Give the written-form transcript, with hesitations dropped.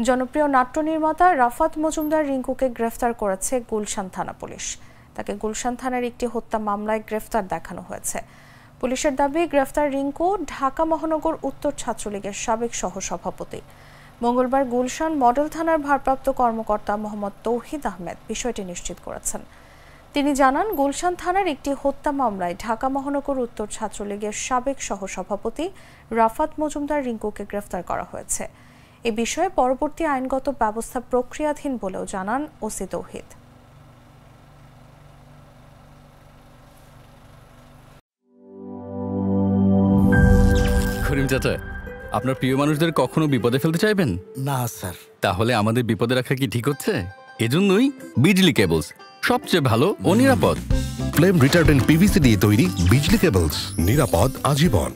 জনপ্রিয় নাট্য নির্মাতা রাফাত মজুমদার রিঙ্কুকে গ্রেফতার করেছে গুলশান থানা পুলিশ। তাকে গুলশান থানার একটি হত্যা মামলায় গ্রেফতার দেখানো হয়েছে। পুলিশের দাবি, গ্রেফতার রিঙ্কু ঢাকা মহানগর উত্তর ছাত্রলীগের সাবেক সহসভাপতি। মঙ্গলবার গুলশান মডেল থানার ভারপ্রাপ্ত কর্মকর্তা মোহাম্মদ তৌহিদ আহমেদ বিষয়টি নিশ্চিত করেছেন। তিনি জানান, গুলশান থানার একটি হত্যা মামলায় ঢাকা মহানগর উত্তর ছাত্রলীগের সাবেক সহসভাপতি রাফাত মজুমদার রিঙ্কুকে গ্রেফতার করা হয়েছে। এ বিষয়ে পরবর্তী আইনগত ব্যবস্থা প্রক্রিয়াধীন বলেও জানান ওসি তৌহিদ। করিম চাচা, আপনার প্রিয় মানুষদের কখনো বিপদে ফেলতে চাইবেন না স্যার। তাহলে আমাদের বিপদে রাখা কি ঠিক হচ্ছে? এজন্যই বিজলি কেবলস সবচেয়ে ভালো ও নিরাপদ। ফ্লেম রিটার্ডেন্ট পিভিসি দিয়ে তৈরি বিজলি কেবলস, নিরাপদ আজীবন।